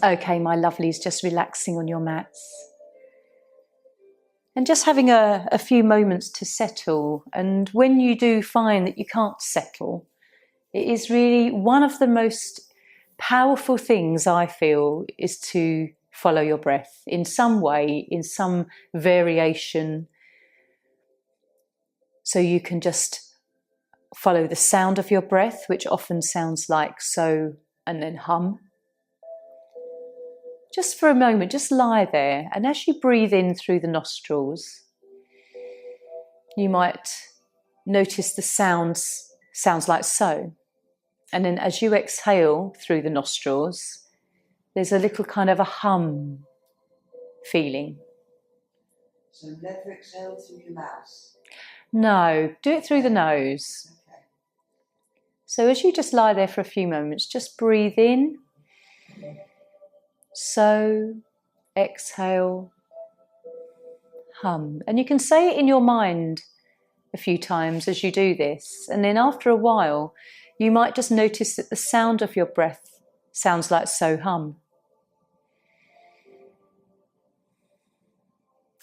Okay, my lovelies, just relaxing on your mats. And just having a few moments to settle. And when you do find that you can't settle, it is really one of the most powerful things, I feel, is to follow your breath in some way, in some variation. So you can just follow the sound of your breath, which often sounds like so, and then hum. Just for a moment, just lie there. And as you breathe in through the nostrils, you might notice the sounds like so. And then as you exhale through the nostrils, there's a little kind of a hum feeling. So never exhale through your mouth? No, do it through the nose. Okay. So as you just lie there for a few moments, just breathe in. So, exhale, hum. And you can say it in your mind a few times as you do this. And then after a while, you might just notice that the sound of your breath sounds like so, hum.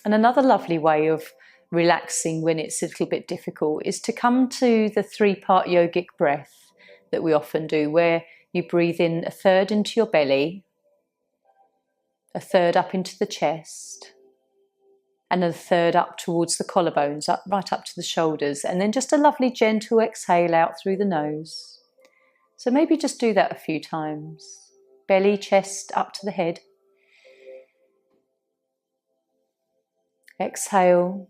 And another lovely way of relaxing when it's a little bit difficult is to come to the 3-part yogic breath that we often do, where you breathe in a third into your belly, a third up into the chest, and a third up towards the collarbones, right up to the shoulders, and then just a lovely gentle exhale out through the nose. So maybe just do that a few times. Belly, chest, up to the head. Exhale.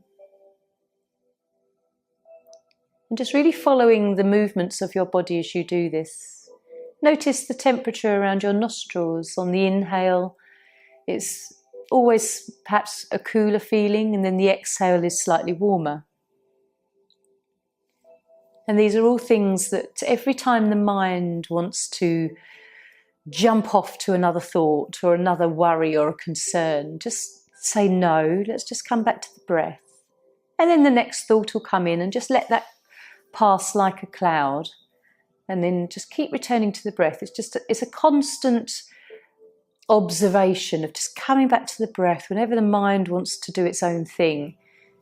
And just really following the movements of your body as you do this. Notice the temperature around your nostrils. On the inhale, it's always perhaps a cooler feeling, and then the exhale is slightly warmer. And these are all things that every time the mind wants to jump off to another thought or another worry or a concern, just say no, let's just come back to the breath. And then the next thought will come in, and just let that pass like a cloud. And then just keep returning to the breath. It's a constant observation of just coming back to the breath. Whenever the mind wants to do its own thing,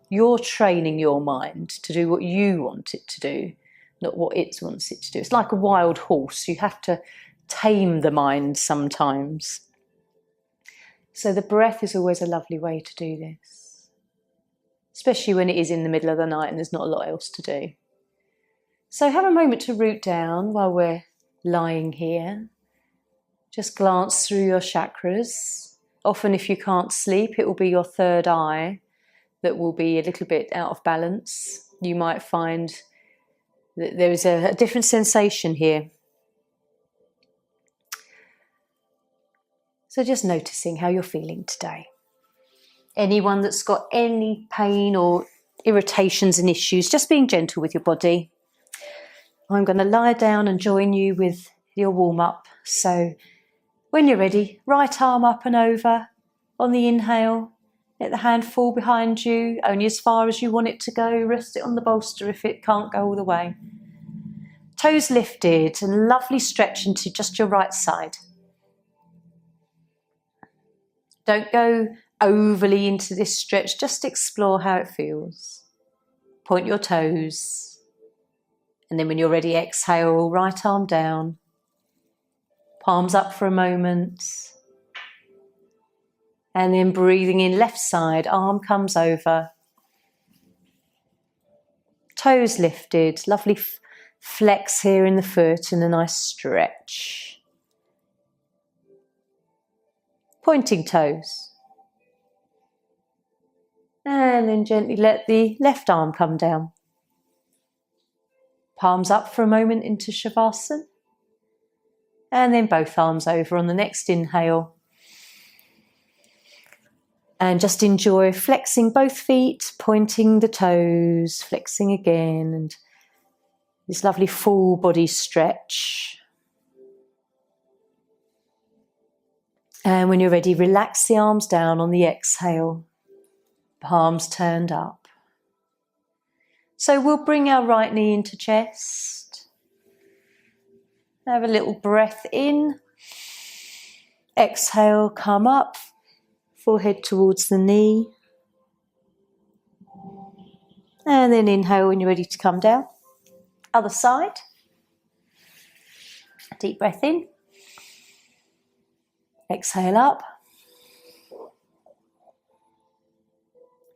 you're training your mind to do what you want it to do, not what it wants it to do. It's like a wild horse. You have to tame the mind sometimes. So the breath is always a lovely way to do this, especially when it is in the middle of the night and there's not a lot else to do. So have a moment to root down while we're lying here. Just glance through your chakras. Often if you can't sleep, it will be your third eye that will be a little bit out of balance. You might find that there is a different sensation here. So just noticing how you're feeling today. Anyone that's got any pain or irritations and issues, just being gentle with your body. I'm going to lie down and join you with your warm-up. So when you're ready, right arm up and over on the inhale. Let the hand fall behind you, only as far as you want it to go. Rest it on the bolster if it can't go all the way. Toes lifted, and lovely stretch into just your right side. Don't go overly into this stretch, just explore how it feels. Point your toes. And then when you're ready, exhale, right arm down. Palms up for a moment. And then breathing in left side, arm comes over. Toes lifted, lovely flex here in the foot and a nice stretch. Pointing toes. And then gently let the left arm come down. Palms up for a moment into Shavasana. And then both arms over on the next inhale. And just enjoy flexing both feet, pointing the toes, flexing again, and this lovely full body stretch. And when you're ready, relax the arms down on the exhale, palms turned up. So we'll bring our right knee into chest. Have a little breath in. Exhale, come up, forehead towards the knee. And then inhale when you're ready to come down. Other side. Deep breath in. Exhale up.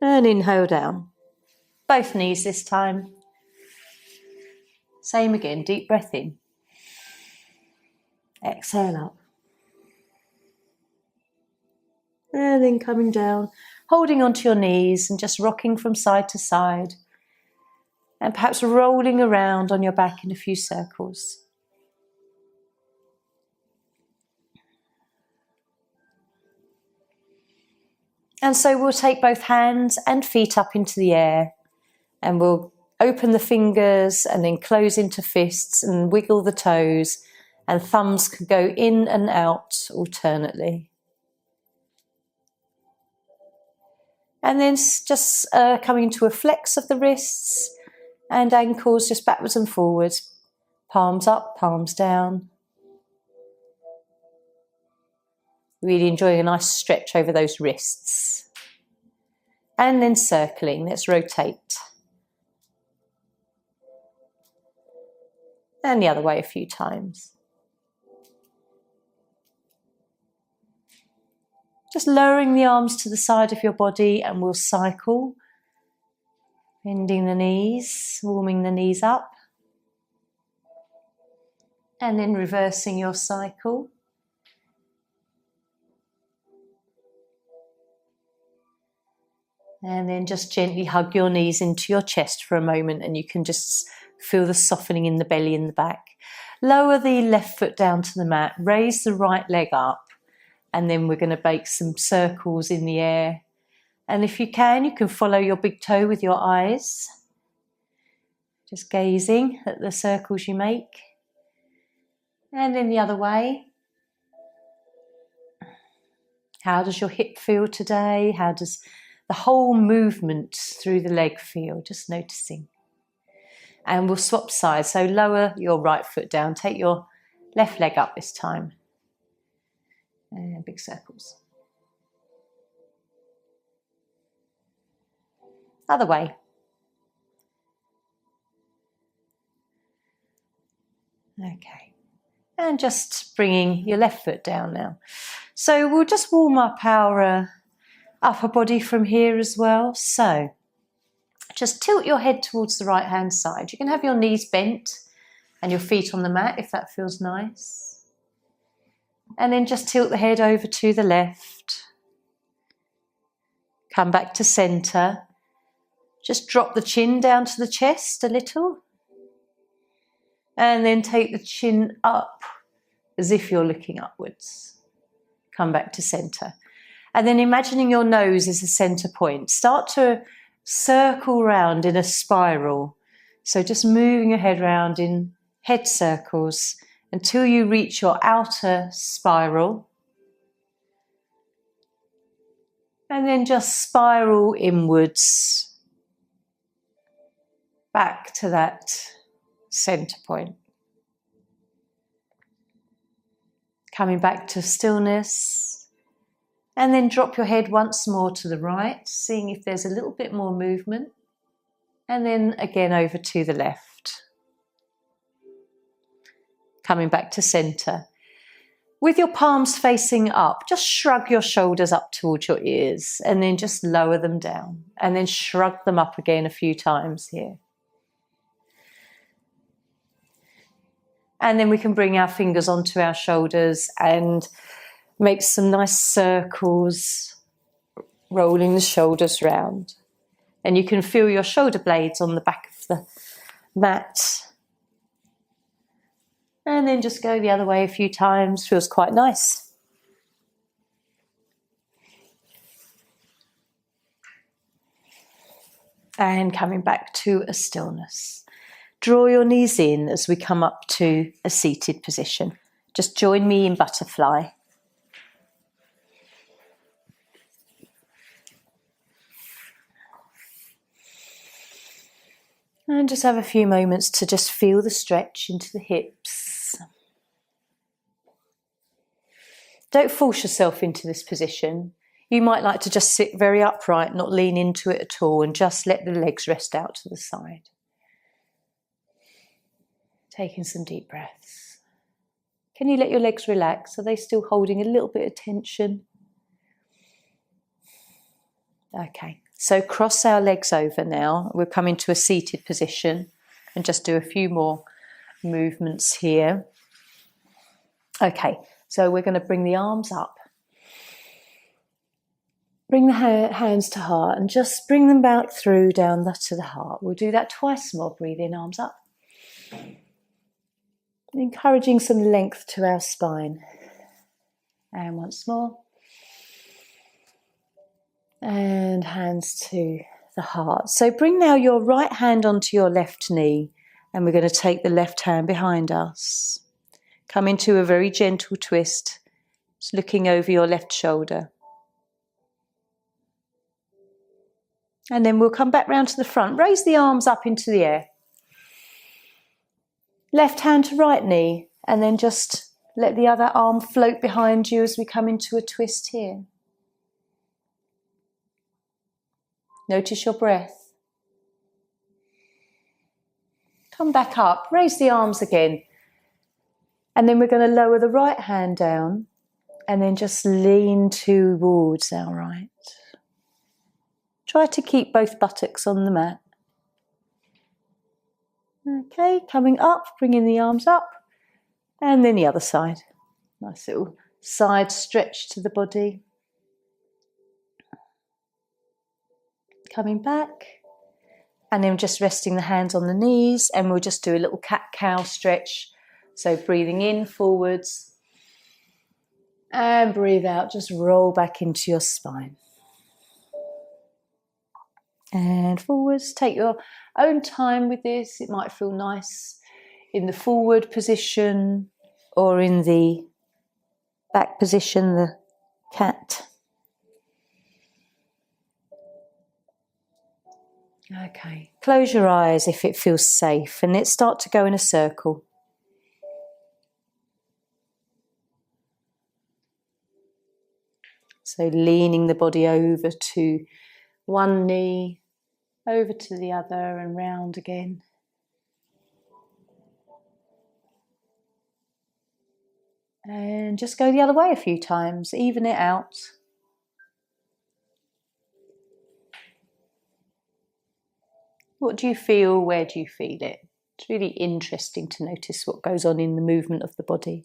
And inhale down. Both knees this time. Same again, deep breath in. Exhale up. And then coming down, holding onto your knees and just rocking from side to side. And perhaps rolling around on your back in a few circles. And so we'll take both hands and feet up into the air, and we'll open the fingers and then close into fists and wiggle the toes, and thumbs can go in and out alternately. And then just coming into a flex of the wrists and ankles, just backwards and forwards, palms up, palms down. Really enjoying a nice stretch over those wrists. And then circling, let's rotate. And the other way a few times. Just lowering the arms to the side of your body, and we'll cycle. Bending the knees, warming the knees up. And then reversing your cycle. And then just gently hug your knees into your chest for a moment, and you can just feel the softening in the belly and the back. Lower the left foot down to the mat, raise the right leg up, and then we're going to make some circles in the air. And if you can follow your big toe with your eyes, just gazing at the circles you make. And then the other way. How does your hip feel today? How does the whole movement through the leg feel? Just noticing. And we'll swap sides. So lower your right foot down. Take your left leg up this time. And big circles. Other way. Okay. And just bringing your left foot down now. So we'll just warm up our upper body from here as well. So just tilt your head towards the right hand side. You can have your knees bent and your feet on the mat if that feels nice. And then just tilt the head over to the left. Come back to centre. Just drop the chin down to the chest a little. And then take the chin up as if you're looking upwards. Come back to centre. And then imagining your nose is the centre point. Start to circle round in a spiral. So just moving your head round in head circles until you reach your outer spiral. And then just spiral inwards back to that centre point. Coming back to stillness. And then drop your head once more to the right, seeing if there's a little bit more movement. And then again over to the left. Coming back to centre. With your palms facing up, just shrug your shoulders up towards your ears and then just lower them down. And then shrug them up again a few times here. And then we can bring our fingers onto our shoulders and make some nice circles, rolling the shoulders round. And you can feel your shoulder blades on the back of the mat. And then just go the other way a few times. Feels quite nice. And coming back to a stillness. Draw your knees in as we come up to a seated position. Just join me in butterfly. And just have a few moments to just feel the stretch into the hips. Don't force yourself into this position. You might like to just sit very upright, not lean into it at all, and just let the legs rest out to the side. Taking some deep breaths. Can you let your legs relax? Are they still holding a little bit of tension? Okay, so cross our legs over now. We'll come into a seated position and just do a few more movements here. Okay, so we're going to bring the arms up. Bring the hands to heart and just bring them back through down to the heart. We'll do that twice more. Breathe in, arms up. Encouraging some length to our spine. And once more. And hands to the heart. So bring now your right hand onto your left knee, and we're going to take the left hand behind us. Come into a very gentle twist, just looking over your left shoulder. And then we'll come back round to the front. Raise the arms up into the air. Left hand to right knee, and then just let the other arm float behind you as we come into a twist here. Notice your breath. Come back up, raise the arms again. And then we're going to lower the right hand down and then just lean towards our right. Try to keep both buttocks on the mat. Okay, coming up, bringing the arms up, and then the other side. Nice little side stretch to the body. Coming back, and then just resting the hands on the knees, and we'll just do a little cat-cow stretch. So breathing in, forwards, and breathe out, just roll back into your spine. And forwards, take your own time with this. It might feel nice in the forward position or in the back position, the cat. Okay, close your eyes if it feels safe, and let's start to go in a circle. So leaning the body over to one knee, over to the other and round again. And just go the other way a few times, even it out. What do you feel? Where do you feel it? It's really interesting to notice what goes on in the movement of the body.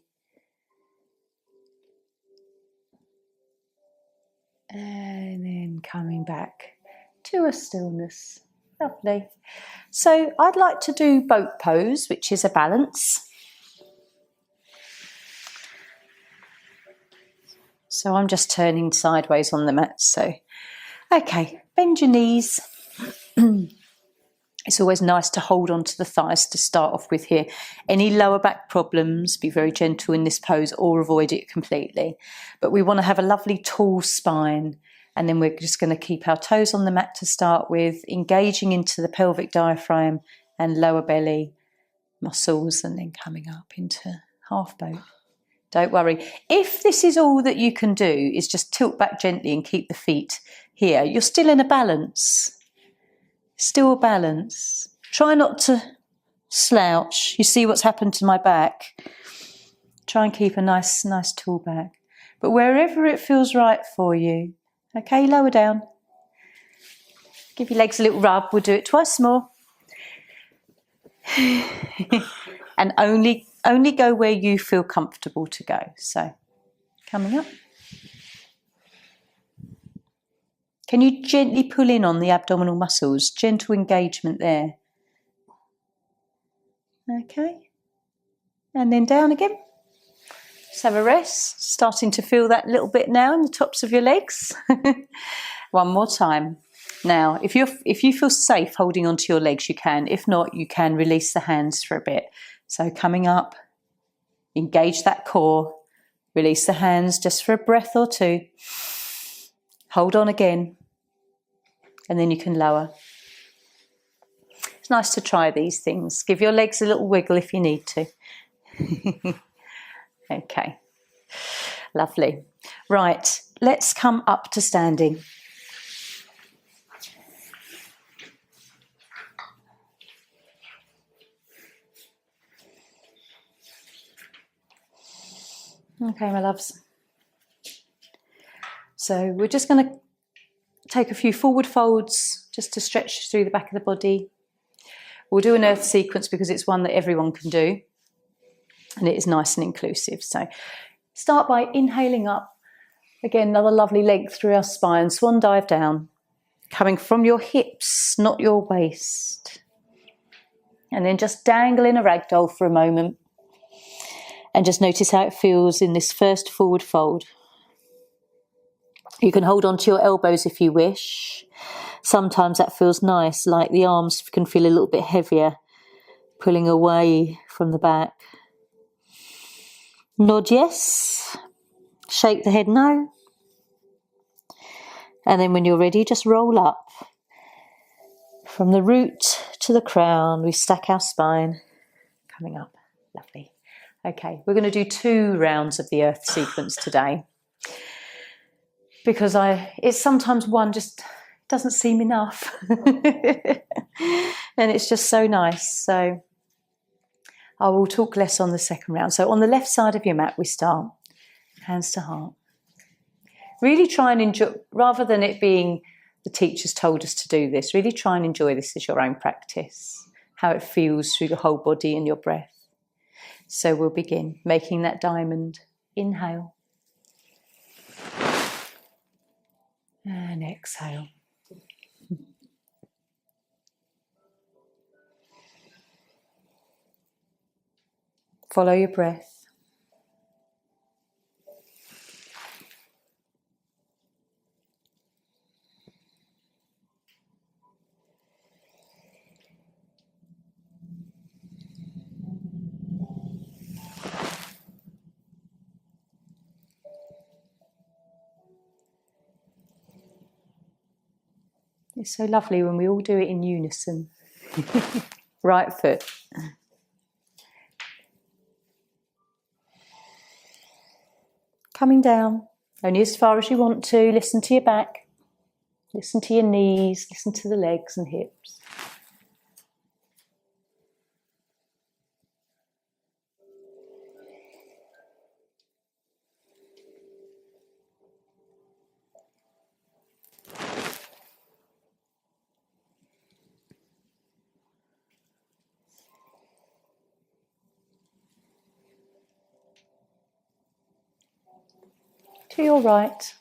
And then coming back to a stillness. Lovely. So I'd like to do boat pose, which is a balance. So I'm just turning sideways on the mat. So, okay, bend your knees. It's always nice to hold on to the thighs to start off with here. Any lower back problems, be very gentle in this pose or avoid it completely. But we want to have a lovely tall spine, and then we're just going to keep our toes on the mat to start with, engaging into the pelvic diaphragm and lower belly muscles, and then coming up into half boat. Don't worry. If this is all that you can do is just tilt back gently and keep the feet here, you're still in a balance. Still a balance. Try not to slouch. You see what's happened to my back. Try and keep a nice tall back. But wherever it feels right for you. Okay, lower down. Give your legs a little rub. We'll do it twice more. And only go where you feel comfortable to go. So, coming up. Can you gently pull in on the abdominal muscles? Gentle engagement there. Okay. And then down again. Just have a rest. Starting to feel that little bit now in the tops of your legs. One more time. Now, if you feel safe holding onto your legs, you can. If not, you can release the hands for a bit. So coming up, engage that core. Release the hands just for a breath or two. Hold on again. And then you can lower. It's nice to try these things. Give your legs a little wiggle if you need to. Okay. Lovely. Right, let's come up to standing. Okay, my loves. So we're just going to take a few forward folds just to stretch through the back of the body. We'll do an earth sequence because it's one that everyone can do and it is nice and inclusive. So start by inhaling up. Again, another lovely length through our spine. Swan dive down, coming from your hips, not your waist. And then just dangle in a ragdoll for a moment and just notice how it feels in this first forward fold. You can hold on to your elbows if you wish. Sometimes that feels nice, like the arms can feel a little bit heavier, pulling away from the back. Nod yes, shake the head no. And then when you're ready, just roll up. From the root to the crown, we stack our spine, coming up. Lovely. Okay, we're going to do 2 rounds of the earth sequence today. Because it's sometimes one just doesn't seem enough. And it's just so nice. So I will talk less on the second round. So on the left side of your mat, we start hands to heart. Really try and enjoy, rather than it being the teachers told us to do this, really try and enjoy this as your own practice, how it feels through the whole body and your breath. So we'll begin making that diamond. Inhale. And exhale. Follow your breath. It's so lovely when we all do it in unison. Right foot. Coming down, only as far as you want to. Listen to your back, listen to your knees, listen to the legs and hips. To your right.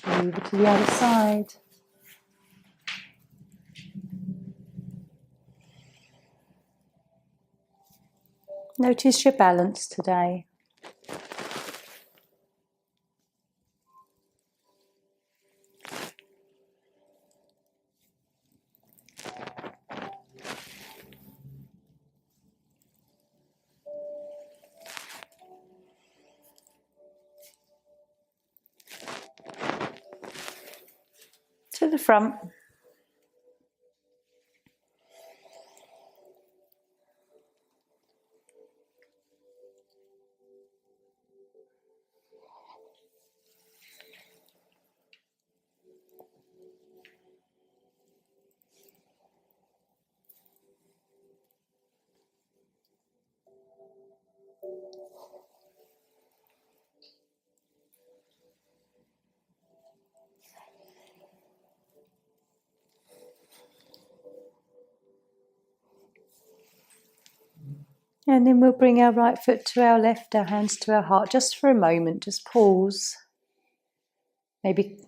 Over to the other side. Notice your balance today. To the front. And then we'll bring our right foot to our left, our hands to our heart, just for a moment. Just pause. Maybe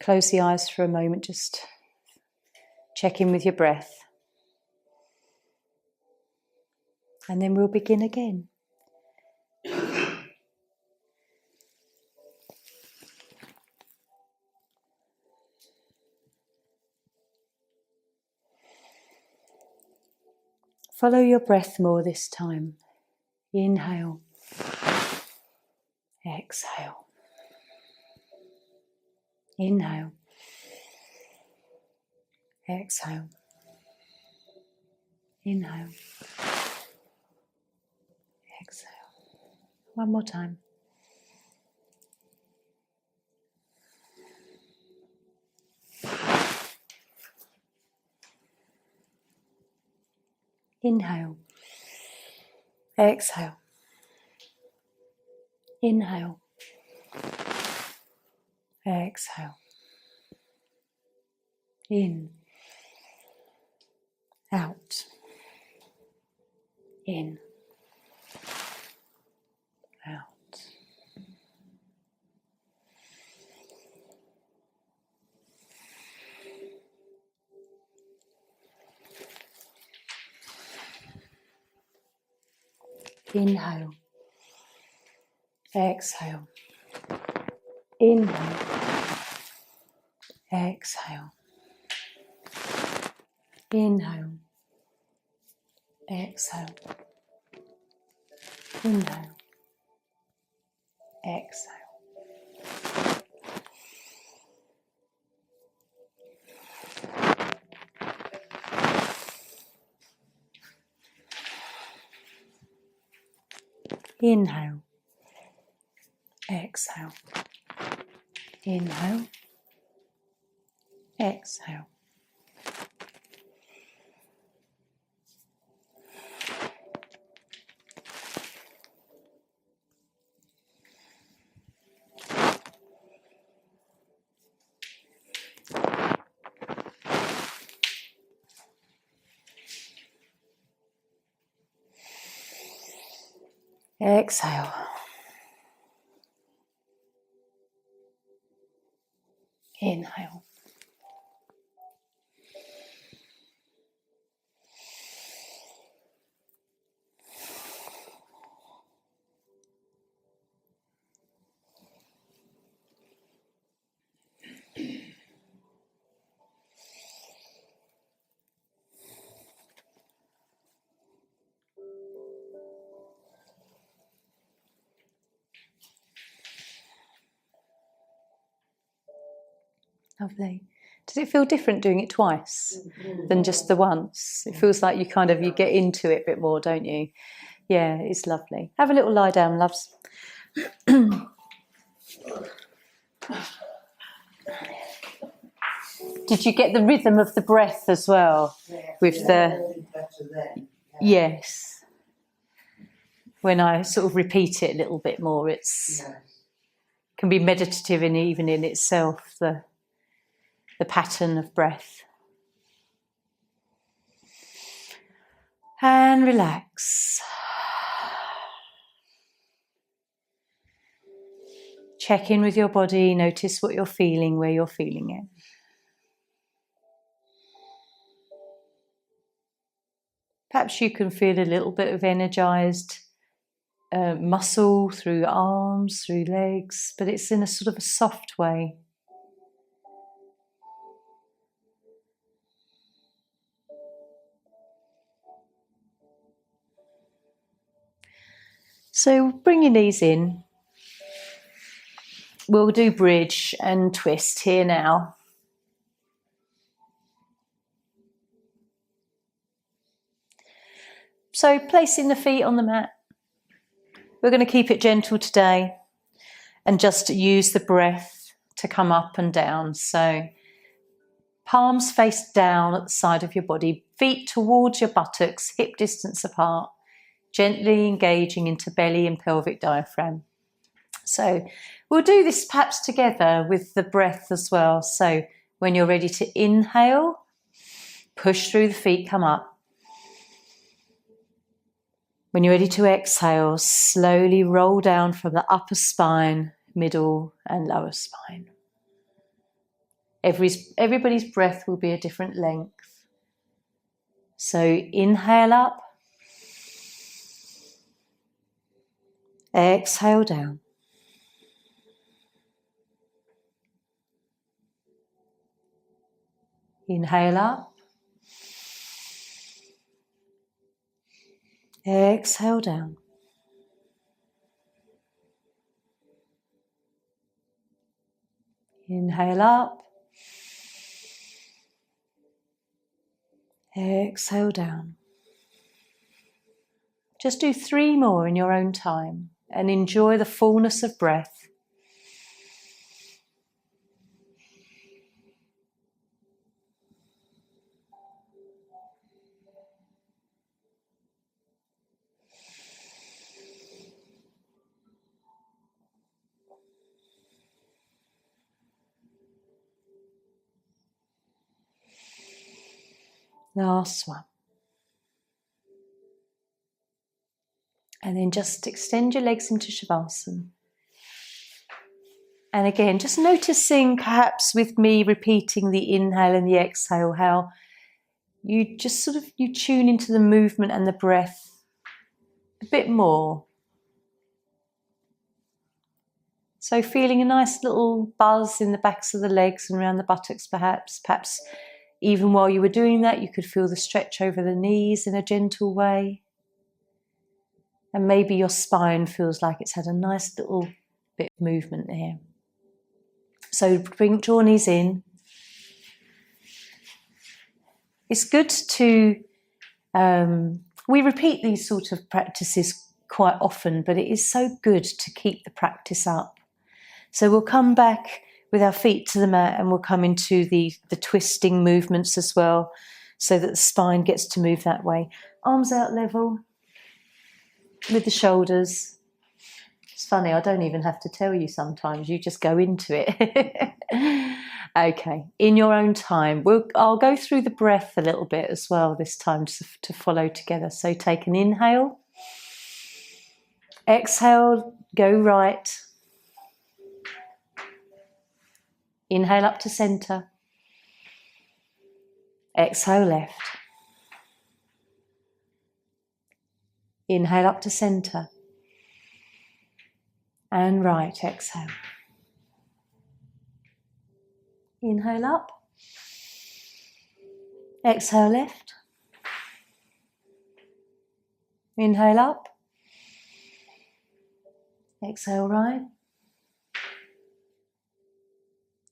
close the eyes for a moment. Just check in with your breath. And then we'll begin again. Follow your breath more this time. Inhale. Exhale. Inhale. Exhale. Inhale. Exhale. One more time. Inhale. Exhale. Inhale. Exhale. In. Out. In. Out. Inhale. Exhale. Inhale. Exhale. Inhale. Exhale. Inhale. Exhale. Inhale. Exhale. Inhale. Exhale. Exhale. Inhale. Lovely. Does it feel different doing it twice than just the once? It feels like you get into it a bit more, don't you? Yeah, it's lovely. Have a little lie down, loves. Did you get the rhythm of the breath as well? With the yes. When I sort of repeat it a little bit more, it's can be meditative and even in itself, the pattern of breath. And relax. Check in with your body, notice what you're feeling, where you're feeling it. Perhaps you can feel a little bit of energized muscle through arms, through legs, but it's in a sort of a soft way. So bring your knees in. We'll do bridge and twist here now. So placing the feet on the mat. We're going to keep it gentle today and just use the breath to come up and down. So palms face down at the side of your body, feet towards your buttocks, hip distance apart, gently engaging into belly and pelvic diaphragm. So we'll do this perhaps together with the breath as well. So when you're ready to inhale, push through the feet, come up. When you're ready to exhale, slowly roll down from the upper spine, middle and lower spine. Everybody's breath will be a different length. So inhale up, exhale down. Inhale up, Exhale down. Inhale up. Exhale down. Just do 3 more in your own time and enjoy the fullness of breath. Last one. And then just extend your legs into Shavasana. And again, just noticing perhaps with me repeating the inhale and the exhale, how you just you tune into the movement and the breath a bit more. So feeling a nice little buzz in the backs of the legs and around the buttocks perhaps. Perhaps even while you were doing that, you could feel the stretch over the knees in a gentle way. And maybe your spine feels like it's had a nice little bit of movement there. So draw knees in. It's good to, we repeat these sort of practices quite often, but it is so good to keep the practice up. So we'll come back with our feet to the mat and we'll come into the twisting movements as well, so that the spine gets to move that way. Arms out level with the shoulders. It's funny, I don't even have to tell you sometimes, you just go into it. Okay, in your own time. I'll go through the breath a little bit as well this time to follow together. So take an inhale. Exhale, go right. Inhale up to centre. Exhale left. Inhale up to centre. And right, exhale. Inhale up. Exhale left. Inhale up. Exhale right.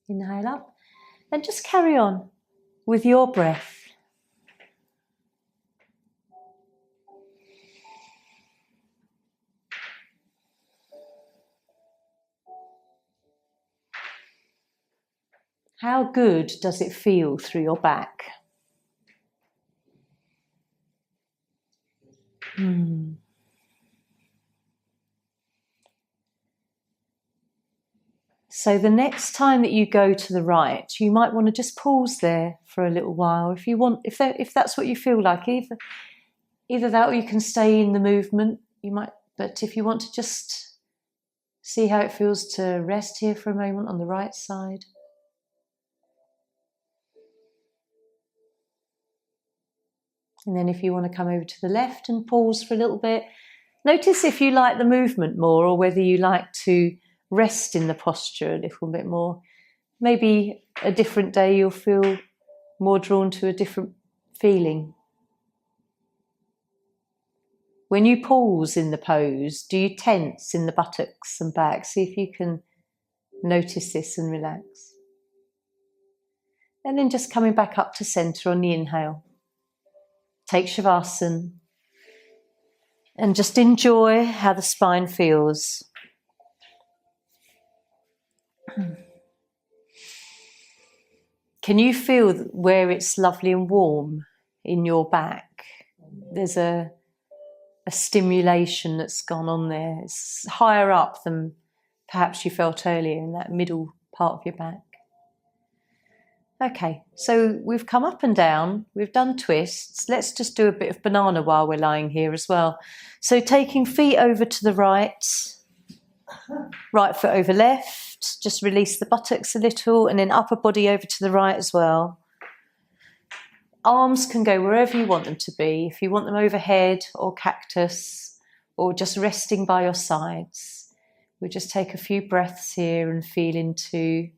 Inhale up. And just carry on with your breath. How good does it feel through your back? So the next time that you go to the right, you might want to just pause there for a little while. If you want, if that's what you feel like, either that or you can stay in the movement. You might, but if you want to just see how it feels to rest here for a moment on the right side. And then if you want to come over to the left and pause for a little bit, notice if you like the movement more or whether you like to rest in the posture a little bit more. Maybe a different day you'll feel more drawn to a different feeling. When you pause in the pose, do you tense in the buttocks and back? See if you can notice this and relax. And then just coming back up to centre on the inhale. Take Shavasana and just enjoy how the spine feels. Can you feel where it's lovely and warm in your back? There's a stimulation that's gone on there. It's higher up than perhaps you felt earlier in that middle part of your back. Okay, so we've come up and down, we've done twists. Let's just do a bit of banana while we're lying here as well. So taking feet over to the right, right foot over left, just release the buttocks a little, and then upper body over to the right as well. Arms can go wherever you want them to be, if you want them overhead or cactus or just resting by your sides. We'll just take a few breaths here and feel into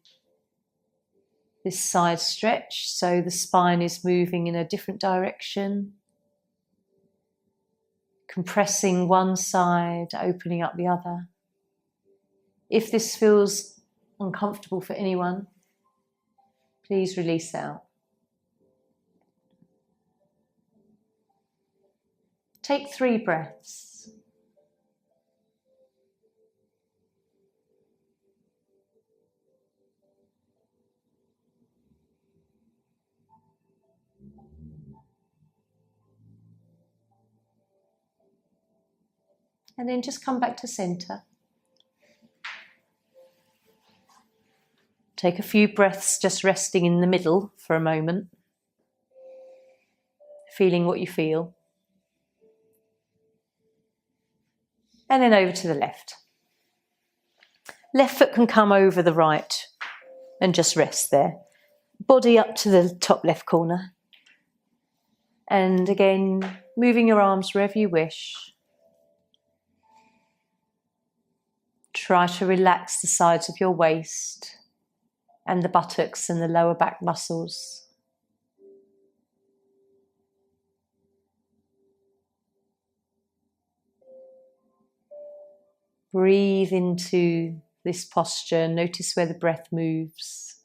this side stretch, so the spine is moving in a different direction. compressing one side, opening up the other. If this feels uncomfortable for anyone, please release out. Take 3 breaths. And then just come back to centre. Take a few breaths just resting in the middle for a moment, feeling what you feel. And then over to the left. Left foot can come over the right and just rest there. Body up to the top left corner. And again, moving your arms wherever you wish. Try to relax the sides of your waist and the buttocks and the lower back muscles. Breathe into this posture. Notice where the breath moves.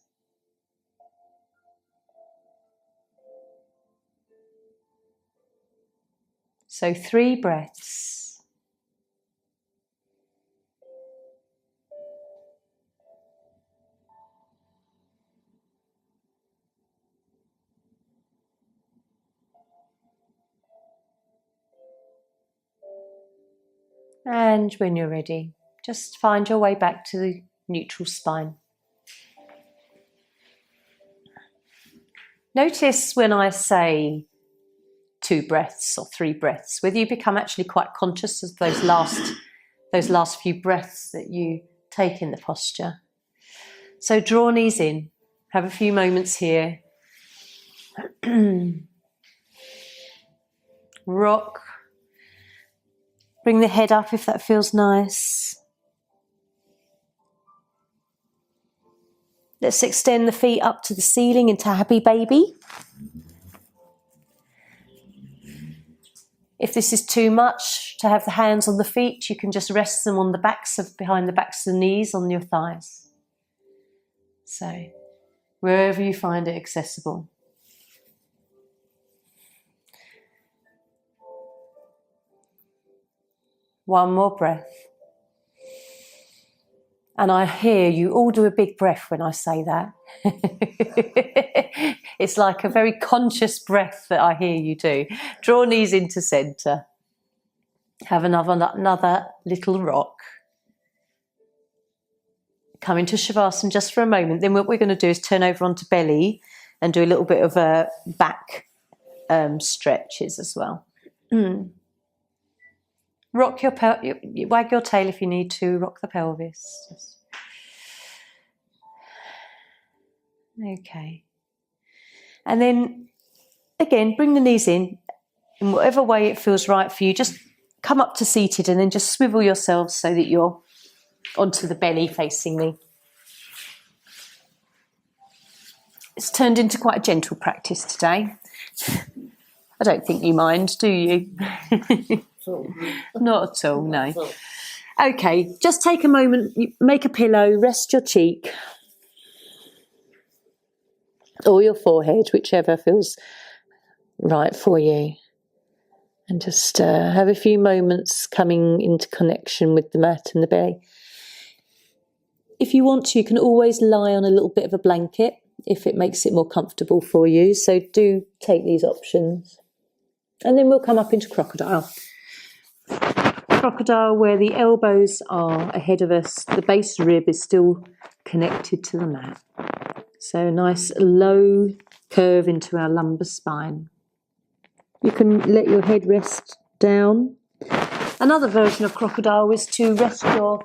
So 3 breaths. And when you're ready, just find your way back to the neutral spine. Notice when I say 2 breaths or 3 breaths, whether you become actually quite conscious of those last few breaths that you take in the posture. So draw knees in, have a few moments here. Rock. Bring the head up if that feels nice. Let's extend the feet up to the ceiling into happy baby. If this is too much to have the hands on the feet, you can just rest them on the behind the backs of the knees on your thighs. So wherever you find it accessible. One more breath. And I hear you all do a big breath when I say that. It's like a very conscious breath that I hear you do. Draw knees into centre. Have another little rock. Come into Shavasana just for a moment. Then what we're going to do is turn over onto belly and do a little bit of a back stretches as well. Rock wag your tail if you need to. Rock the pelvis. Okay. And then, again, bring the knees in whatever way it feels right for you. Just come up to seated and then just swivel yourselves so that you're onto the belly facing me. It's turned into quite a gentle practice today. I don't think you mind, do you? Not at all, no. Okay, just take a moment, make a pillow, rest your cheek or your forehead, whichever feels right for you. And just have a few moments coming into connection with the mat and the belly. If you want to, you can always lie on a little bit of a blanket if it makes it more comfortable for you. So do take these options. And then we'll come up into crocodile. Crocodile, where the elbows are ahead of us, the base rib is still connected to the mat. So a nice low curve into our lumbar spine. You can let your head rest down. Another version of crocodile is to rest your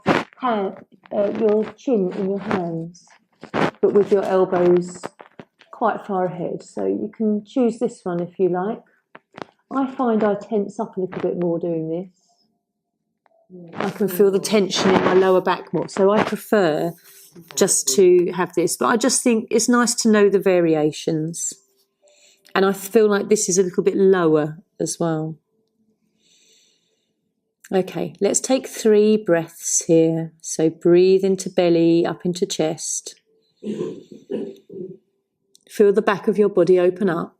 chin in your hands, but with your elbows quite far ahead. So you can choose this one if you like. I find I tense up a little bit more doing this. I can feel the tension in my lower back more. So I prefer just to have this. But I just think it's nice to know the variations. And I feel like this is a little bit lower as well. Okay, let's take 3 breaths here. So breathe into belly, up into chest. Feel the back of your body open up.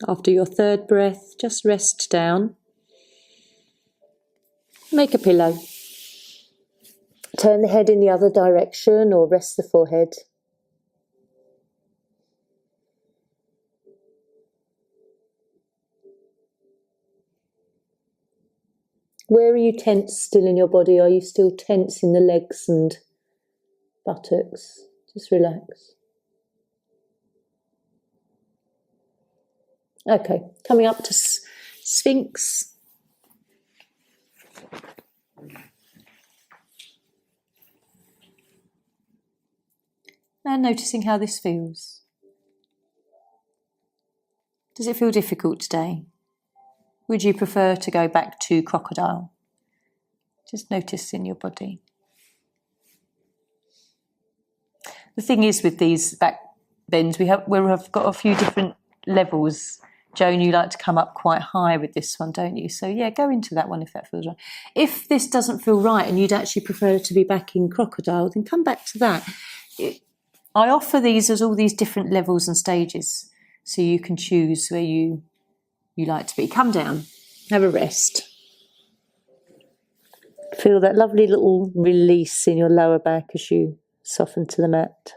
After your 3rd breath, just rest down. Make a pillow. Turn the head in the other direction or rest the forehead. Where are you tense still in your body? Are you still tense in the legs and buttocks? Just relax. Okay, coming up to sphinx. And noticing how this feels. Does it feel difficult today? Would you prefer to go back to crocodile? Just notice in your body. The thing is with these back bends, we've got a few different levels. Joan, you like to come up quite high with this one, don't you? So yeah, go into that one if that feels right. If this doesn't feel right and you'd actually prefer to be back in crocodile, then come back to that. I offer these as all these different levels and stages, so you can choose where you like to be. Come down, have a rest. Feel that lovely little release in your lower back as you soften to the mat.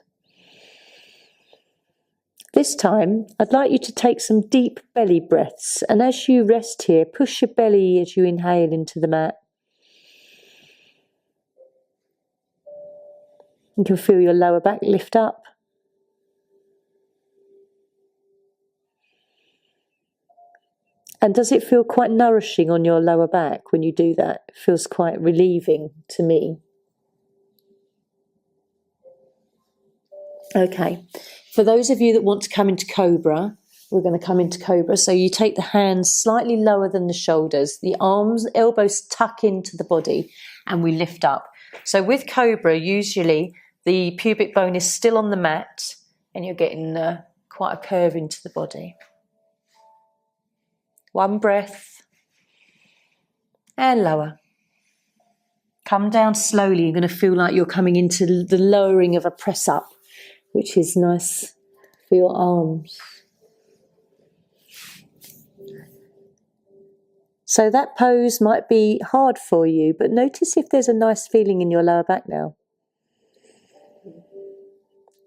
This time, I'd like you to take some deep belly breaths, and as you rest here, push your belly as you inhale into the mat. You can feel your lower back lift up. And does it feel quite nourishing on your lower back when you do that? It feels quite relieving to me. Okay, for those of you that want to come into cobra, we're going to come into cobra. So you take the hands slightly lower than the shoulders, the arms, elbows tuck into the body, and we lift up. So with cobra, usually the pubic bone is still on the mat and you're getting quite a curve into the body. One breath and lower. Come down slowly. You're going to feel like you're coming into the lowering of a press up, which is nice for your arms. So that pose might be hard for you, but notice if there's a nice feeling in your lower back now.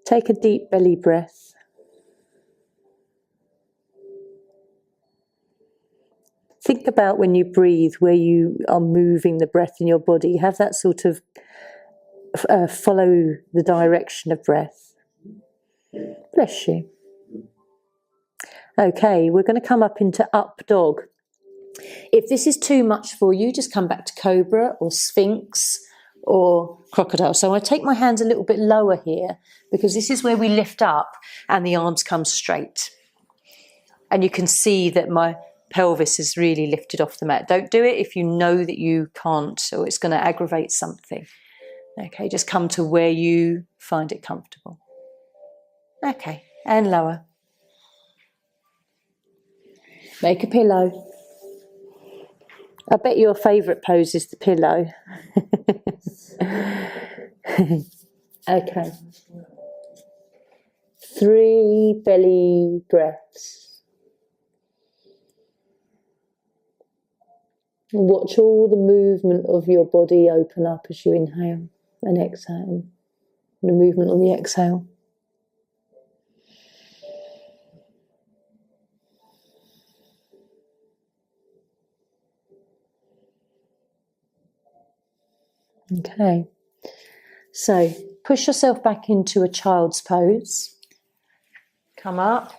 Take a deep belly breath. Think about when you breathe, where you are moving the breath in your body. Have that sort of follow the direction of breath. Bless you. Okay, we're going to come up into up dog. If this is too much for you, just come back to cobra or sphinx or crocodile. So I take my hands a little bit lower here because this is where we lift up and the arms come straight. And you can see that my pelvis is really lifted off the mat. Don't do it if you know that you can't or it's going to aggravate something. Okay, just come to where you find it comfortable. Okay, and lower. Make a pillow. I bet your favourite pose is the pillow. Okay. 3 belly breaths. Watch all the movement of your body open up as you inhale and exhale. The movement on the exhale. Okay. So push yourself back into a child's pose. Come up.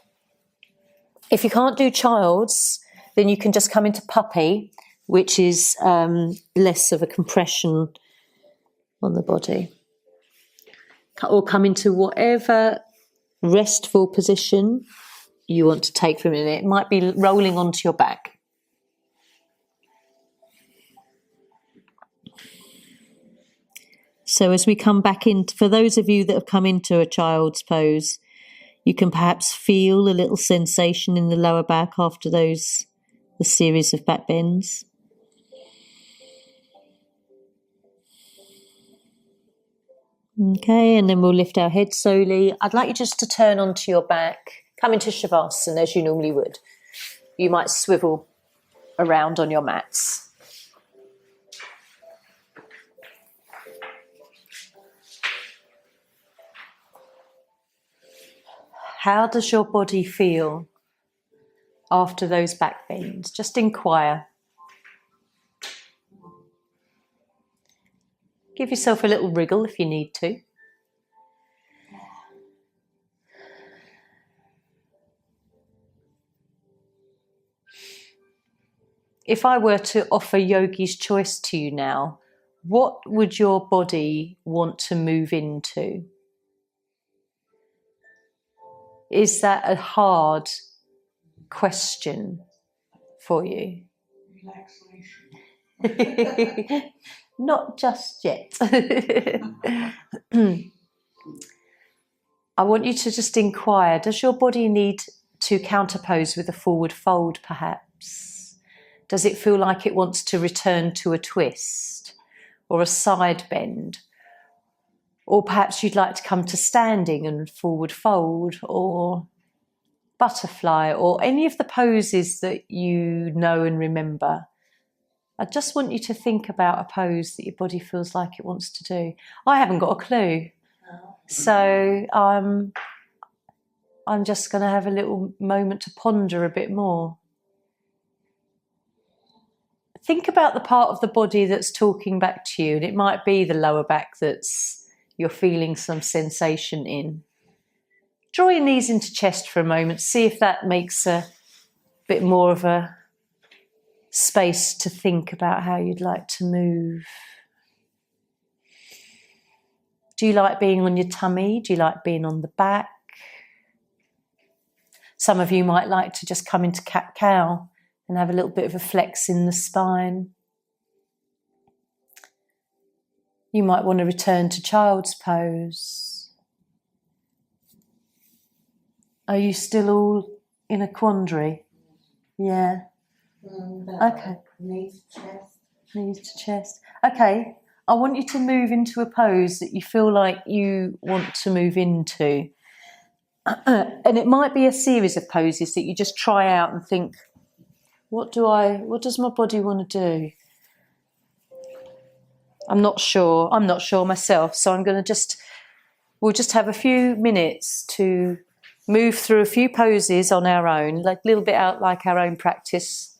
If you can't do child's, then you can just come into puppy, which is less of a compression on the body. Or come into whatever restful position you want to take for a minute. It might be rolling onto your back. So as we come back in, for those of you that have come into a child's pose, you can perhaps feel a little sensation in the lower back after the series of back bends. Okay, and then we'll lift our head slowly. I'd like you just to turn onto your back, come into Shavasana as you normally would. You might swivel around on your mats. How does your body feel after those back bends? Just inquire. Give yourself a little wriggle if you need to. If I were to offer yogi's choice to you now, what would your body want to move into? Is that a hard question for you? Relaxation. Not just yet. I want you to just inquire, does your body need to counterpose with a forward fold perhaps? Does it feel like it wants to return to a twist or a side bend? Or perhaps you'd like to come to standing and forward fold or butterfly or any of the poses that you know and remember. I just want you to think about a pose that your body feels like it wants to do. I haven't got a clue. So I'm just going to have a little moment to ponder a bit more. Think about the part of the body that's talking back to you, and it might be the lower back you're feeling some sensation in. Draw your knees into chest for a moment. See if that makes a bit more of a space to think about how you'd like to move. Do you like being on your tummy? Do you like being on the back? Some of you might like to just come into cat-cow and have a little bit of a flex in the spine. You might want to return to child's pose. Are you still all in a quandary? Yeah. Okay. Knees to chest. Knees to chest. Okay. I want you to move into a pose that you feel like you want to move into. And it might be a series of poses that you just try out and think, what does my body want to do? I'm not sure myself, so we'll just have a few minutes to move through a few poses on our own, like a little bit out like our own practice.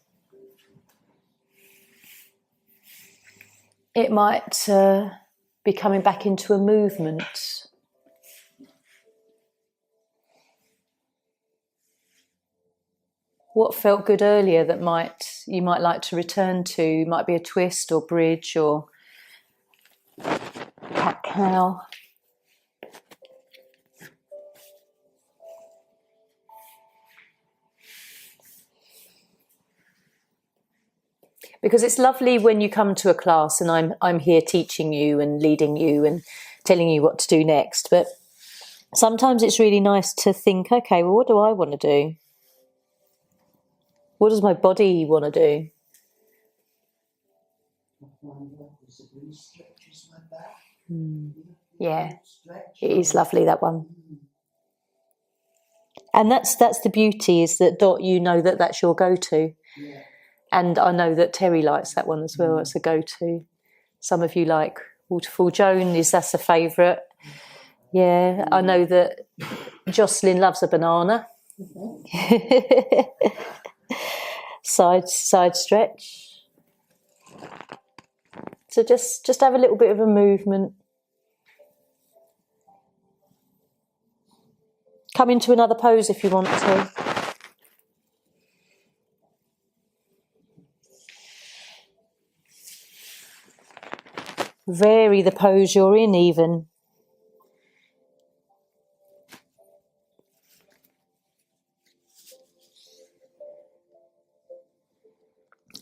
It might be coming back into a movement. What felt good earlier that you might like to return to? Might be a twist or bridge or cat-cow. Because it's lovely when you come to a class and I'm here teaching you and leading you and telling you what to do next. But sometimes it's really nice to think, okay, well, what do I want to do? What does my body want to do? Yeah, it is lovely, that one. And that's the beauty, is that Dot, you know that's your go-to. Yeah. And I know that Terry likes that one as well. It's a go-to. Some of you like Waterfall Joan, that's a favourite. Yeah, I know that Jocelyn loves a banana. Side stretch. So just have a little bit of a movement. Come into another pose if you want to. Vary the pose you're in even.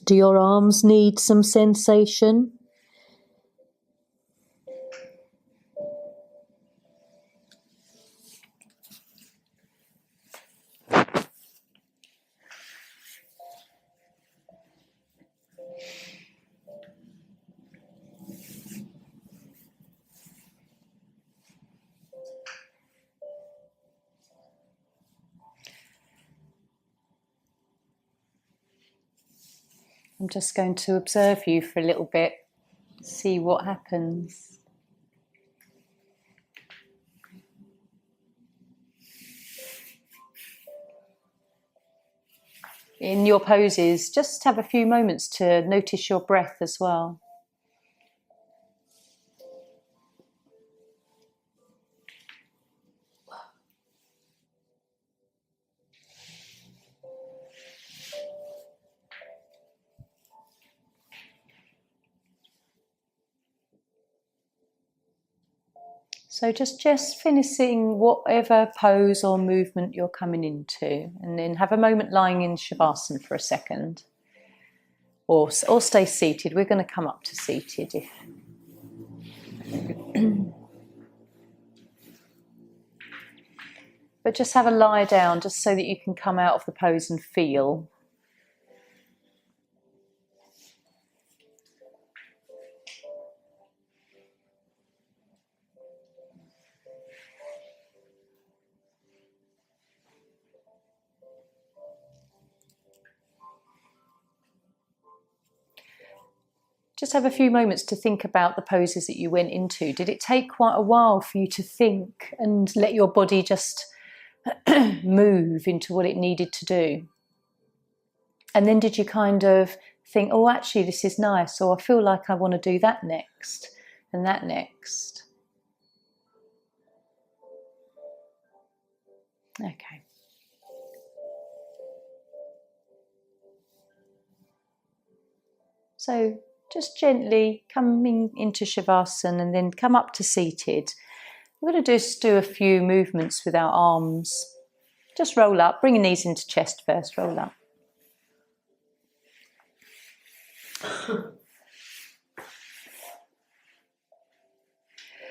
Do your arms need some sensation? I'm just going to observe you for a little bit, see what happens. In your poses, just have a few moments to notice your breath as well. So just finishing whatever pose or movement you're coming into, and then have a moment lying in Shavasana for a second, or stay seated. We're going to come up to seated. But just have a lie down, just so that you can come out of the pose and feel. Just have a few moments to think about the poses that you went into. Did it take quite a while for you to think and let your body just move into what it needed to do? And then did you kind of think, oh, actually, this is nice, or I feel like I want to do that next and that next? Okay. So just gently coming into Shavasana and then come up to seated. We're going to just do a few movements with our arms. Just roll up, bring your knees into chest first, roll up.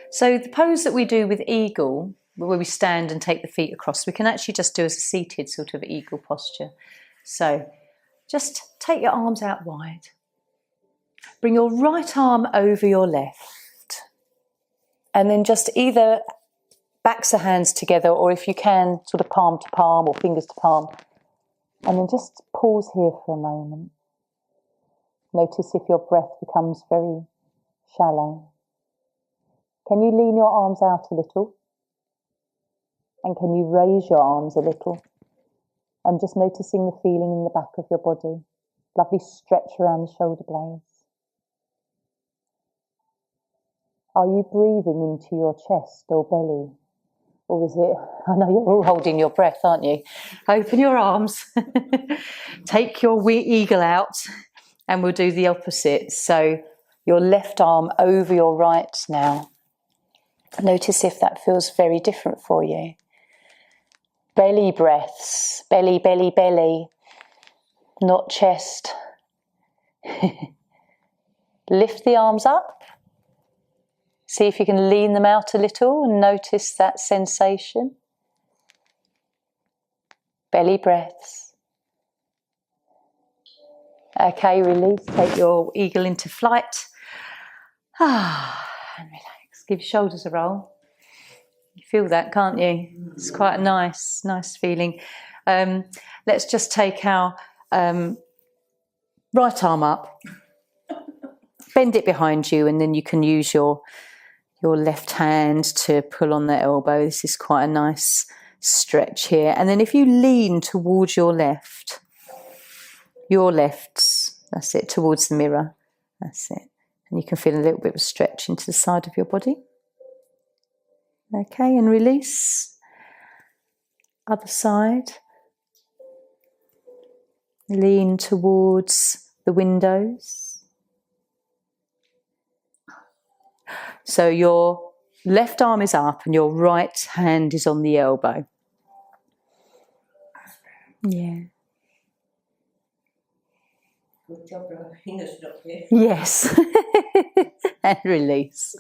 So the pose that we do with eagle, where we stand and take the feet across, we can actually just do as a seated sort of eagle posture. So just take your arms out wide. Bring your right arm over your left. And then just either backs of hands together, or if you can, sort of palm to palm or fingers to palm. And then just pause here for a moment. Notice if your breath becomes very shallow. Can you lean your arms out a little? And can you raise your arms a little? And just noticing the feeling in the back of your body. Lovely stretch around the shoulder blades. Are you breathing into your chest or belly? Or is it, I know you're all holding your breath, aren't you? Open your arms. Take your eagle out, and we'll do the opposite. So your left arm over your right now. Notice if that feels very different for you. Belly breaths. Belly, belly, belly. Not chest. Lift the arms up. See if you can lean them out a little and notice that sensation. Belly breaths. Okay, release. Take your eagle into flight. And relax. Give your shoulders a roll. You feel that, can't you? It's quite a nice feeling. Let's just take our right arm up. Bend it behind you, and then you can use your left hand to pull on the elbow. This is quite a nice stretch here. And then if you lean towards your left, that's it, towards the mirror. That's it. And you can feel a little bit of a stretch into the side of your body. Okay, and release. Other side. Lean towards the windows. So your left arm is up and your right hand is on the elbow. Yeah. Good job, your fingers not here. Yes. And release.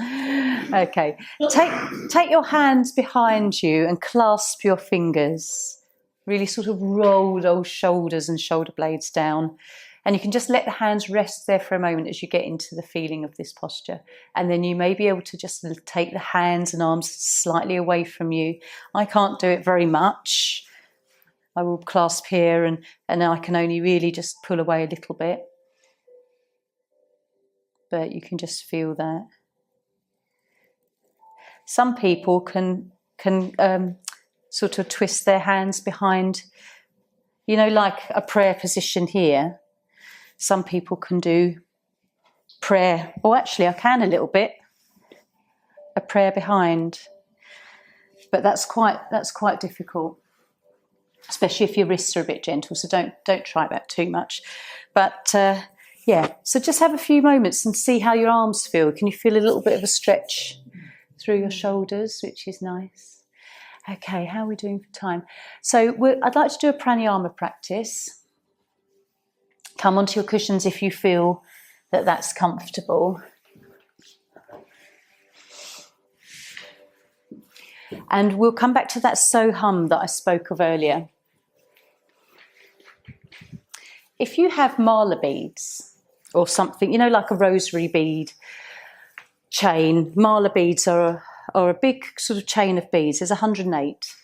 Okay. Take your hands behind you and clasp your fingers. Really sort of roll those shoulders and shoulder blades down. And you can just let the hands rest there for a moment as you get into the feeling of this posture. And then you may be able to just take the hands and arms slightly away from you. I can't do it very much. I will clasp here and I can only really just pull away a little bit. but you can just feel that. Some people can sort of twist their hands behind, like a prayer position here. Some people can do prayer, or actually I can a little bit, a prayer behind, but that's quite difficult, especially if your wrists are a bit gentle. So don't try that too much. But so just have a few moments and see how your arms feel. Can you feel a little bit of a stretch through your shoulders, which is nice? Okay, how are we doing for time? So I'd like to do a pranayama practice. Come onto your cushions if you feel that that's comfortable. And we'll come back to that so hum that I spoke of earlier. If you have mala beads or something, like a rosary bead chain, mala beads are a big sort of chain of beads. There's 108.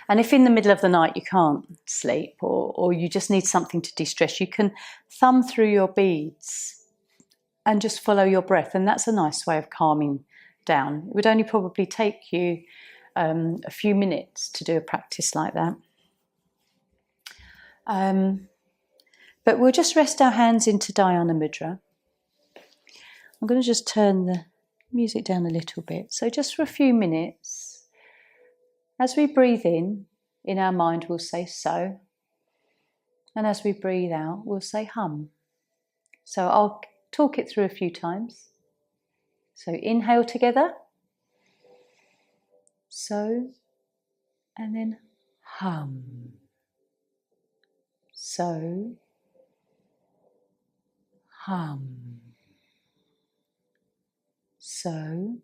And if in the middle of the night you can't sleep or you just need something to de-stress, you can thumb through your beads and just follow your breath. And that's a nice way of calming down. It would only probably take you a few minutes to do a practice like that. But we'll just rest our hands into Dhyana Mudra. I'm going to just turn the music down a little bit. So just for a few minutes, as we breathe in our mind we'll say so. And as we breathe out, we'll say hum. So I'll talk it through a few times. So inhale together. So, and then hum. So, hum. So,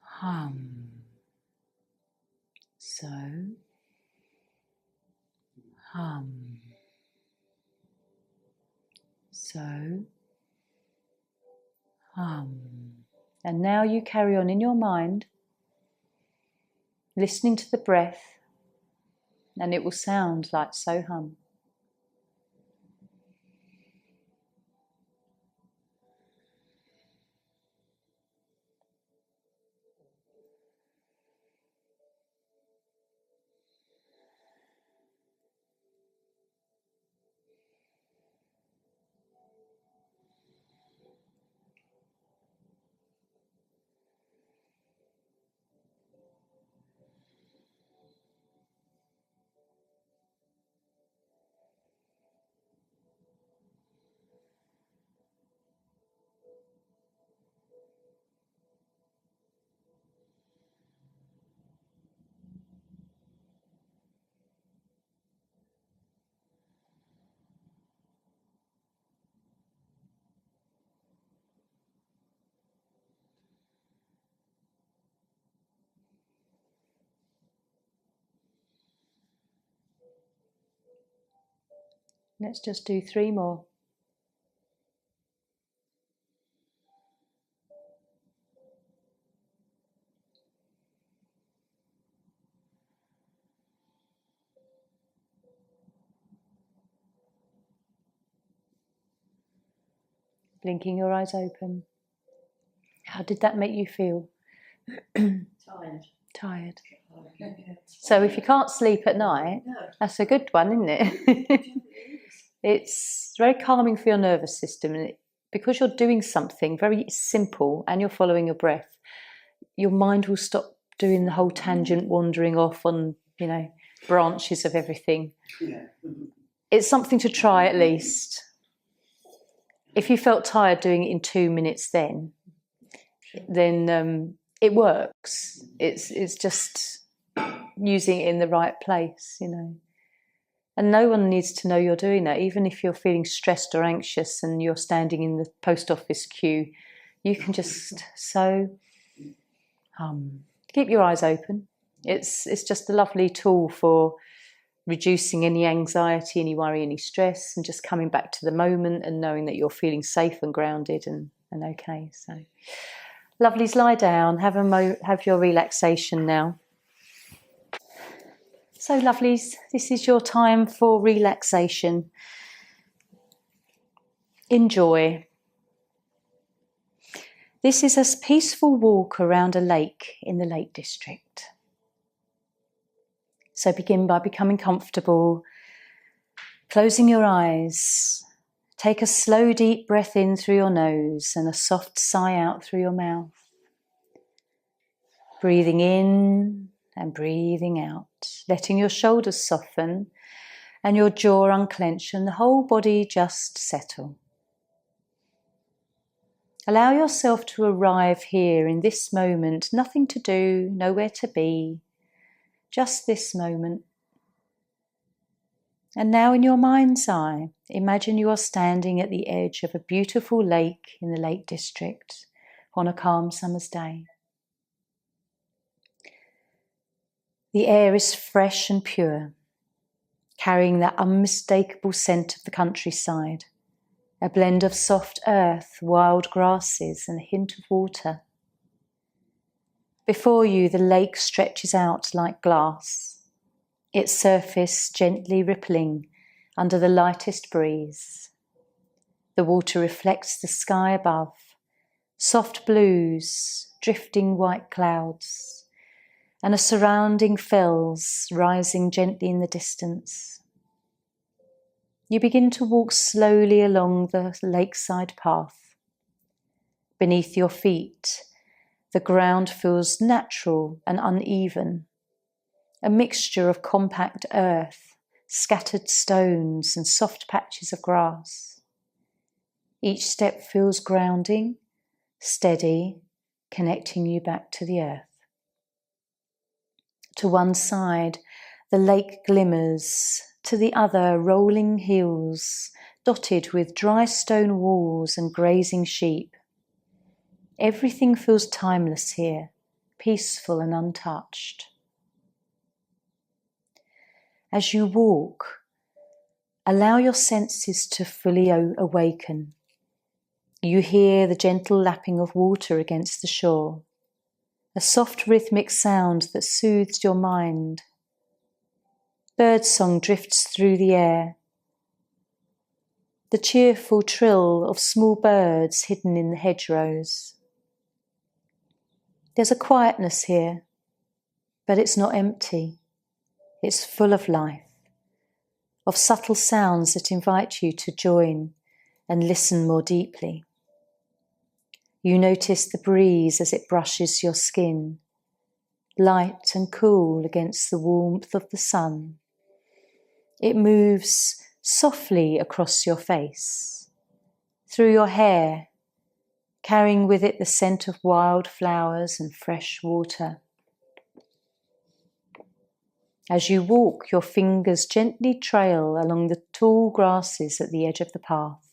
hum. So, hum. So, hum. And now you carry on in your mind, listening to the breath, and it will sound like so hum. Let's just do 3 more. Blinking your eyes open. How did that make you feel? Tired. So if you can't sleep at night, that's a good one, isn't it? It's very calming for your nervous system, and because you're doing something very simple and you're following your breath, your mind will stop doing the whole tangent wandering off on, branches of everything. It's something to try at least. If you felt tired doing it in 2 minutes then it works. It's just using it in the right place, And no one needs to know you're doing that. Even if you're feeling stressed or anxious and you're standing in the post office queue, you can just keep your eyes open. It's just a lovely tool for reducing any anxiety, any worry, any stress, and just coming back to the moment and knowing that you're feeling safe and grounded and okay. So, lovelies, lie down. Have your relaxation now. So, lovelies, this is your time for relaxation. Enjoy. This is a peaceful walk around a lake in the Lake District. So begin by becoming comfortable, closing your eyes. Take a slow, deep breath in through your nose and a soft sigh out through your mouth. Breathing in and breathing out, letting your shoulders soften and your jaw unclench and the whole body just settle. Allow yourself to arrive here in this moment, nothing to do, nowhere to be, just this moment. And now in your mind's eye, imagine you are standing at the edge of a beautiful lake in the Lake District on a calm summer's day. The air is fresh and pure, carrying that unmistakable scent of the countryside, a blend of soft earth, wild grasses and a hint of water. Before you, the lake stretches out like glass, its surface gently rippling under the lightest breeze. The water reflects the sky above, soft blues, drifting white clouds, and a surrounding fells rising gently in the distance. You begin to walk slowly along the lakeside path. Beneath your feet, the ground feels natural and uneven, a mixture of compact earth, scattered stones and soft patches of grass. Each step feels grounding, steady, connecting you back to the earth. To one side, the lake glimmers, to the other, rolling hills, dotted with dry stone walls and grazing sheep. Everything feels timeless here, peaceful and untouched. As you walk, allow your senses to fully awaken. You hear the gentle lapping of water against the shore, a soft rhythmic sound that soothes your mind. Birdsong drifts through the air. The cheerful trill of small birds hidden in the hedgerows. There's a quietness here, but it's not empty. It's full of life, of subtle sounds that invite you to join and listen more deeply. You notice the breeze as it brushes your skin, light and cool against the warmth of the sun. It moves softly across your face, through your hair, carrying with it the scent of wild flowers and fresh water. As you walk, your fingers gently trail along the tall grasses at the edge of the path,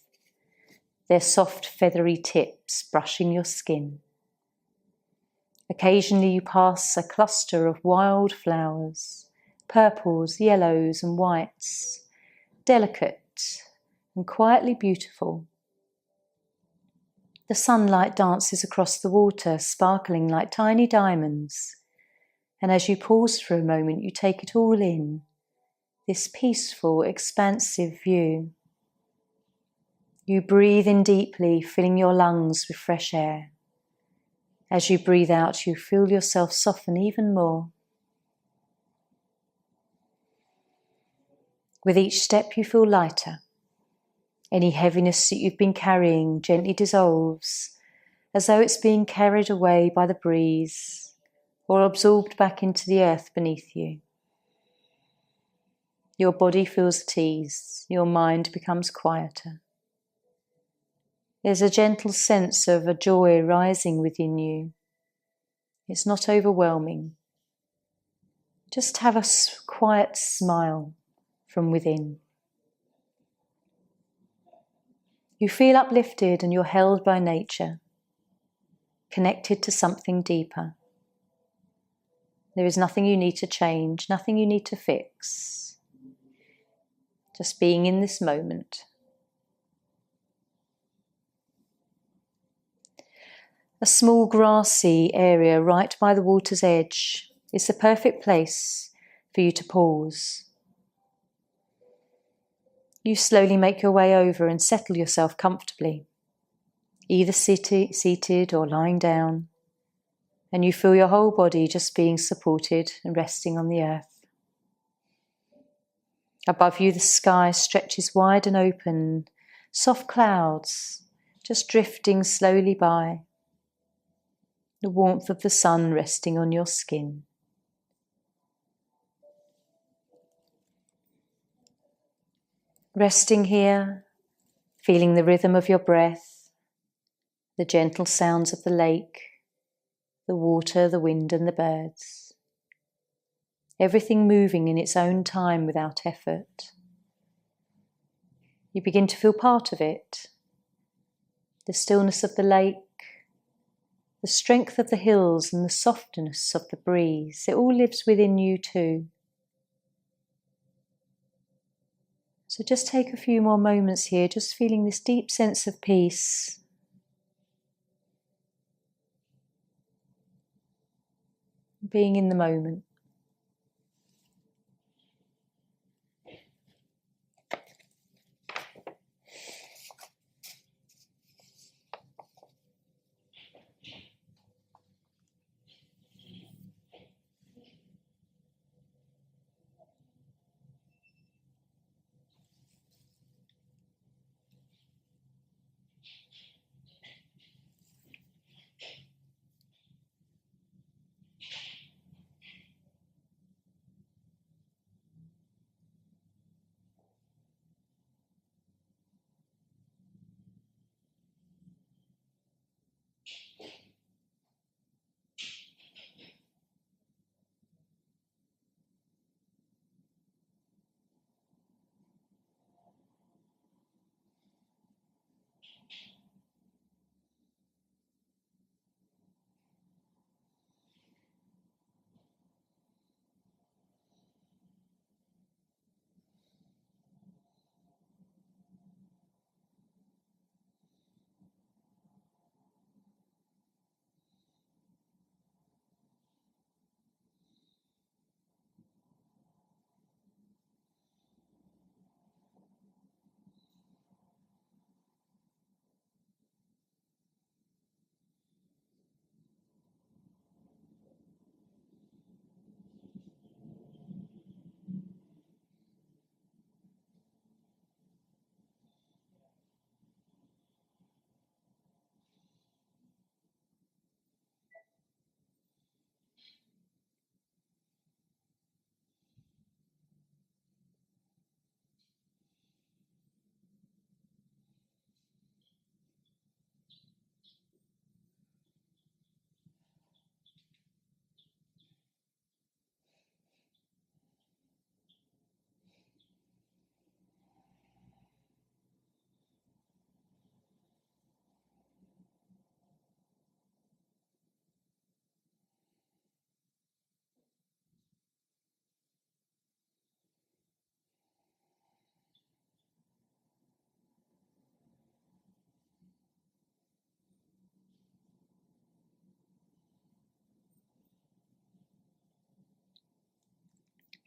their soft feathery tips brushing your skin. Occasionally you pass a cluster of wild flowers, purples, yellows and whites, delicate and quietly beautiful. The sunlight dances across the water, sparkling like tiny diamonds, and as you pause for a moment, you take it all in, this peaceful, expansive view. You breathe in deeply, filling your lungs with fresh air. As you breathe out, you feel yourself soften even more. With each step, you feel lighter. Any heaviness that you've been carrying gently dissolves, as though it's being carried away by the breeze or absorbed back into the earth beneath you. Your body feels at ease. Your mind becomes quieter. There's a gentle sense of a joy rising within you. It's not overwhelming. Just have a quiet smile from within. You feel uplifted and you're held by nature, connected to something deeper. There is nothing you need to change, nothing you need to fix. Just being in this moment. A small grassy area right by the water's edge is the perfect place for you to pause. you slowly make your way over and settle yourself comfortably, either seated or lying down, and you feel your whole body just being supported and resting on the earth. Above you, the sky stretches wide and open, soft clouds just drifting slowly by, the warmth of the sun resting on your skin. Resting here, feeling the rhythm of your breath, the gentle sounds of the lake, the water, the wind and the birds. Everything moving in its own time without effort. You begin to feel part of it. The stillness of the lake, the strength of the hills and the softness of the breeze, it all lives within you too. So just take a few more moments here, just feeling this deep sense of peace. Being in the moment.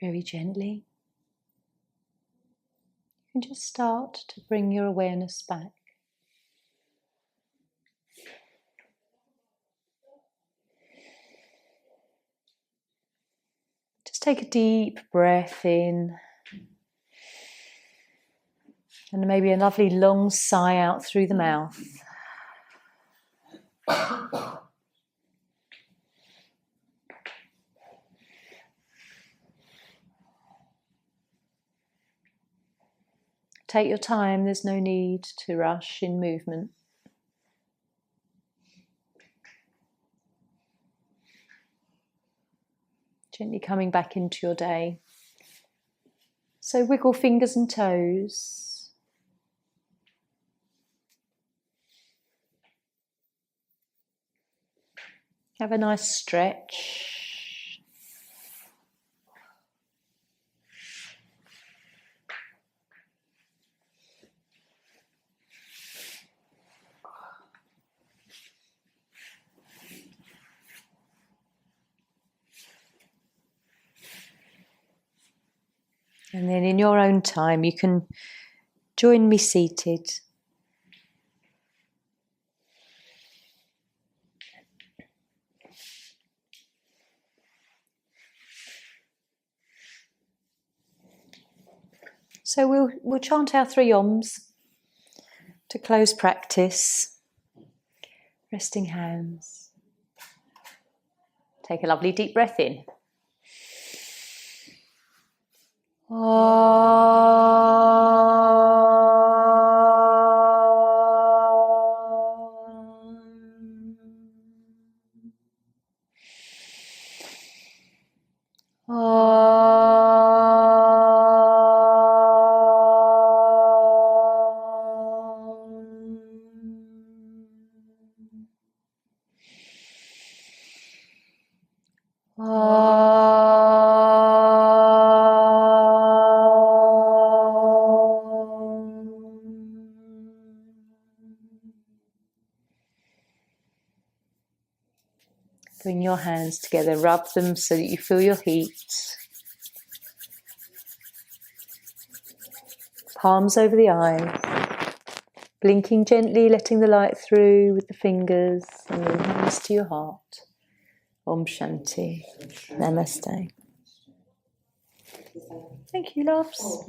Very gently, you can just start to bring your awareness back. Just take a deep breath in and maybe a lovely long sigh out through the mouth. Take your time, there's no need to rush in movement. Gently coming back into your day. So wiggle fingers and toes. Have a nice stretch. And then in your own time, you can Join me seated. So we'll chant our 3 Oms to close practice. Resting hands. Take a lovely deep breath in. Bring your hands together, rub them so that you feel your heat. Palms over the eyes. Blinking gently, letting the light through with the fingers and your hands to your heart. Om Shanti. Namaste. Thank you, loves.